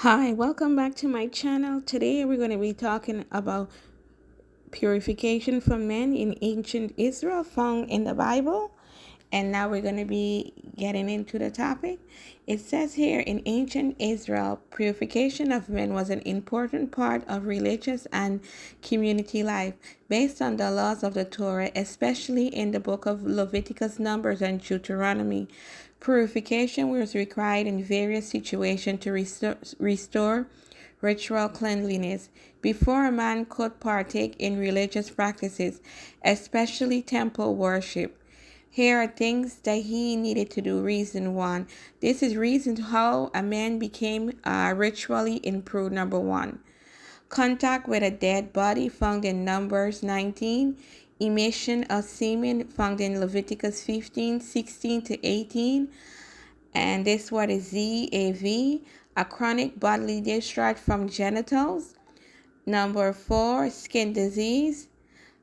Hi, welcome back to my channel. Today we're going to be talking about purification for men in ancient Israel found in the Bible. And now we're going to be getting into the topic. It says here in ancient Israel, purification of men was an important part of religious and community life based on the laws of the Torah, especially in the book of Leviticus, Numbers, and Deuteronomy. Purification was required in various situations to restore ritual cleanliness before a man could partake in religious practices, especially temple worship. Here are things that he needed to do. Reason one. This is reason how a man became ritually improved. Number one. Contact with a dead body found in Numbers 19. Emission of semen found in Leviticus 15:16 to 18. And this word is ZAV. A chronic bodily discharge from genitals. Number four, skin disease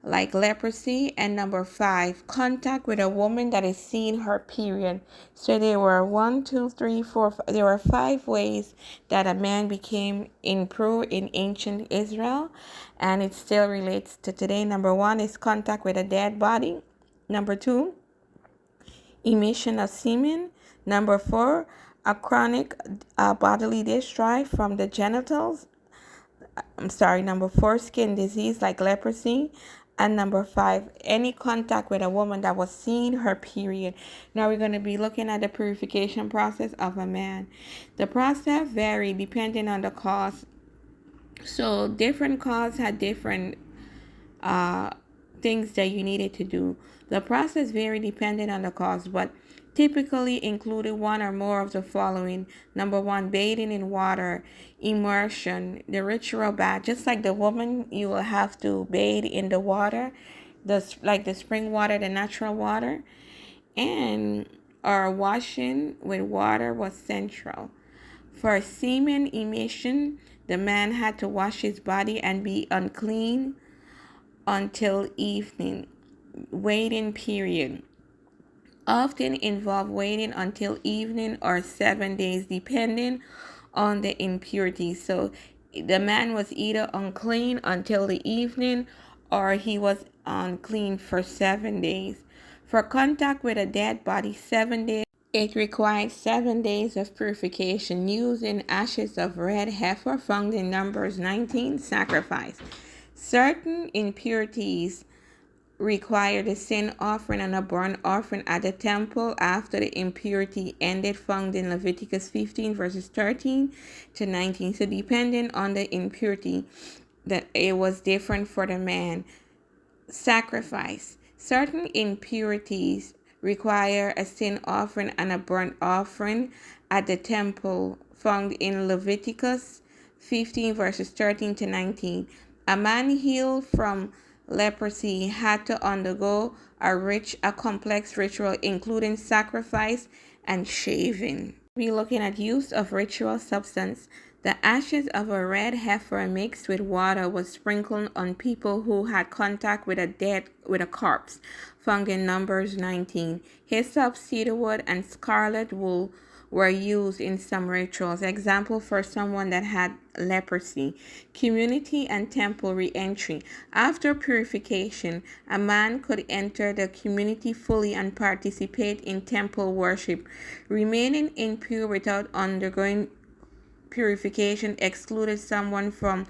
like leprosy. And number five, contact with a woman that is seeing her period. So there were there were 5 ways that a man became improved in ancient Israel, and it still relates to today. Number one is contact with a dead body. Number two, emission of semen. Number four, a chronic bodily discharge from the genitals. Number four, skin disease like leprosy. And number five, any contact with a woman that was seeing her period. Now we're going to be looking at the purification process of a man. The process varied depending on the cause. So different causes had different uh, things that you needed to do. The process varied depending on the cause, but typically included one or more of the following. Number one, bathing in water, immersion, the ritual bath. Just like the woman, you will have to bathe in the water, like the spring water, the natural water, and or washing with water was central. For semen emission, the man had to wash his body and be unclean until evening. Waiting period often involve waiting until evening or 7 days depending on the impurity. So the man was either unclean until the evening or he was unclean for 7 days. For contact with a dead body, 7 days. It required 7 days of purification using ashes of red heifer found in Numbers 19 sacrifice. Certain impurities required a sin offering and a burnt offering at the temple after the impurity ended, found in Leviticus 15 verses 13 to 19. So depending on the impurity, that it was different for the man. Sacrifice. Certain impurities require a sin offering and a burnt offering at the temple, found in Leviticus 15 verses 13 to 19. A man healed from leprosy had to undergo a complex ritual including sacrifice and shaving. We're looking at use of ritual substance. The ashes of a red heifer mixed with water was sprinkled on people who had contact with a corpse, found in Numbers 19. Hyssop, cedarwood, and scarlet wool were used in some rituals. Example for someone that had leprosy. Community and temple re-entry. After purification, a man could enter the community fully and participate in temple worship. Remaining impure without undergoing purification excluded someone from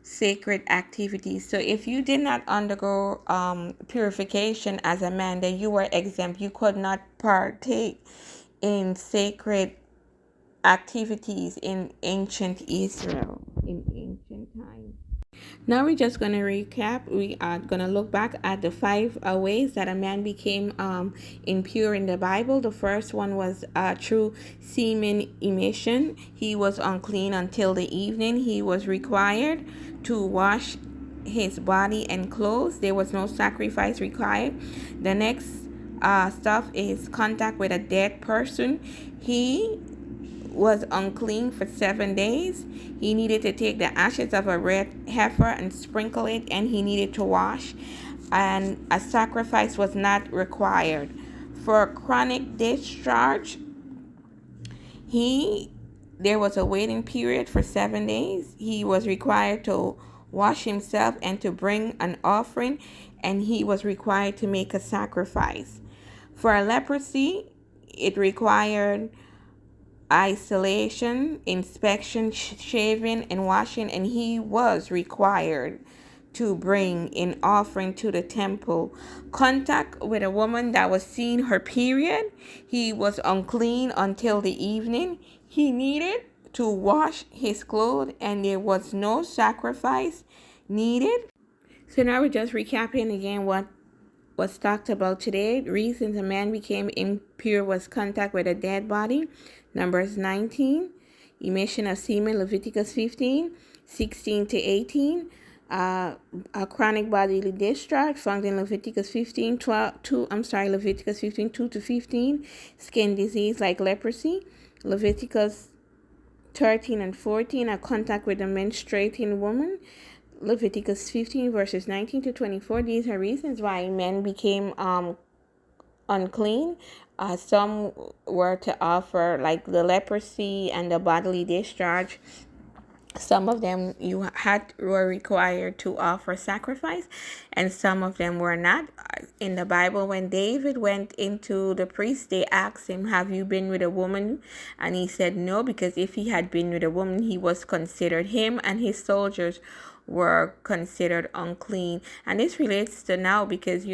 sacred activities. So if you did not undergo purification as a man, then you were exempt. You could not partake in sacred activities in ancient Israel, in ancient times. Now we're just going to recap. We are going to look back at the 5 ways that a man became impure in the Bible. The first one was through semen emission. He was unclean until the evening. He was required to wash his body and clothes. There was no sacrifice required. The next stuff is contact with a dead person. He was unclean for 7 days. He needed to take the ashes of a red heifer and sprinkle it, and he needed to wash. And a sacrifice was not required. For chronic discharge, he there was a waiting period for 7 days. He was required to wash himself and to bring an offering, and he was required to make a sacrifice. For a leprosy, it required isolation, inspection, shaving, and washing, and he was required to bring an offering to the temple. Contact with a woman that was seeing her period, he was unclean until the evening. He needed to wash his clothes, and there was no sacrifice needed. So now we're just recapping again what was talked about today. Reasons a man became impure was contact with a dead body, Numbers 19. Emission of semen, Leviticus 15, 16 to 18. A chronic bodily discharge found in Leviticus 15, 2 to 15. Skin disease like leprosy, Leviticus 13 and 14. A contact with a menstruating woman, Leviticus 15 verses 19 to 24. These are reasons why men became unclean. Some were to offer, like the leprosy and the bodily discharge. Some of them were required to offer sacrifice, and some of them were not. In the Bible, when David went into the priest, they asked him, "Have you been with a woman?" And he said no, because if he had been with a woman, he was considered, him and his soldiers were considered unclean. And this relates to now, because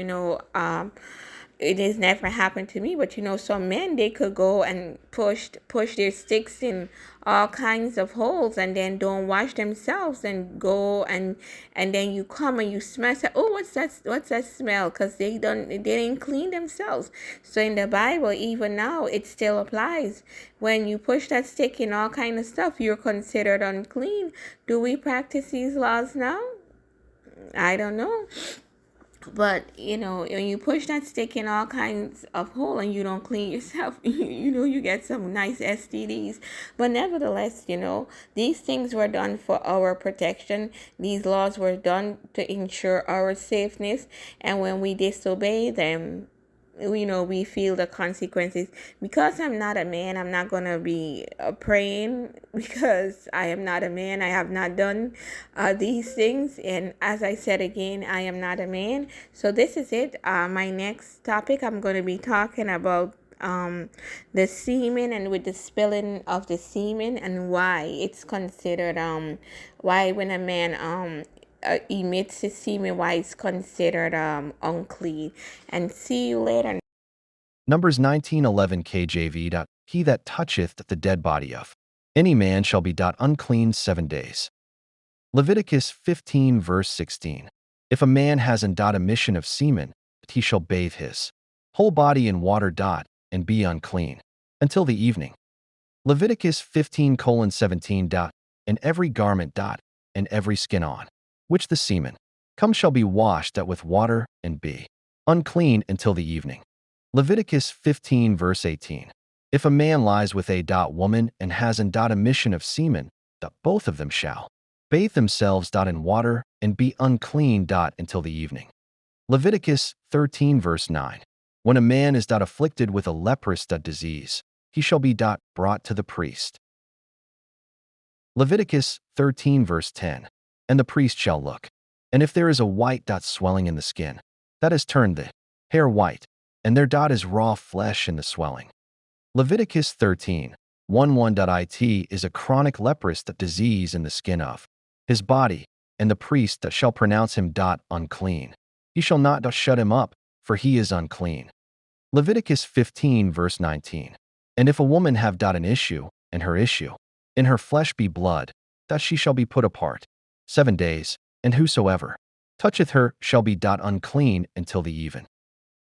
it has never happened to me, but some men, they could go and push their sticks in all kinds of holes and then don't wash themselves, and go and then you come and you smell, say, "Oh, what's that smell?" Because they didn't clean themselves. So in the Bible, even now, it still applies. When you push that stick in all kind of stuff, you're considered unclean. Do we practice these laws now? I don't know. But when you push that stick in all kinds of hole and you don't clean yourself, you get some nice STDs. But nevertheless, these things were done for our protection. These laws were done to ensure our safeness. And when we disobey them, we feel the consequences. Because I'm not a man, I'm not gonna be praying, because I am not a man. I have not done these things, and as I said again, I am not a man. So this is it. My next topic, I'm gonna be talking about the semen, and with the spilling of the semen, and why it's considered why when a man emits his semen, why it's considered unclean. And see you later. Numbers 19:11 KJV. He that toucheth the dead body of any man shall be unclean 7 days. Leviticus 15 verse 16. If a man has an emission of semen, he shall bathe his whole body in water and be unclean until the evening. Leviticus 15:17. And every garment and every skin on which the semen come shall be washed with water and be unclean until the evening. Leviticus 15 verse 18. If a man lies with a woman and has an emission of semen, both of them shall bathe themselves in water and be unclean until the evening. Leviticus 13 verse 9. When a man is afflicted with a leprous disease, he shall be brought to the priest. Leviticus 13 verse 10. And the priest shall look, and if there is a white swelling in the skin, that has turned the hair white, and there is raw flesh in the swelling. Leviticus 13:11. It is a chronic leprous disease in the skin of his body, and the priest shall pronounce him unclean. He shall not shut him up, for he is unclean. Leviticus 15 verse 19. And if a woman have an issue, and her issue in her flesh be blood, that she shall be put apart 7 days, and whosoever toucheth her shall be unclean until the even.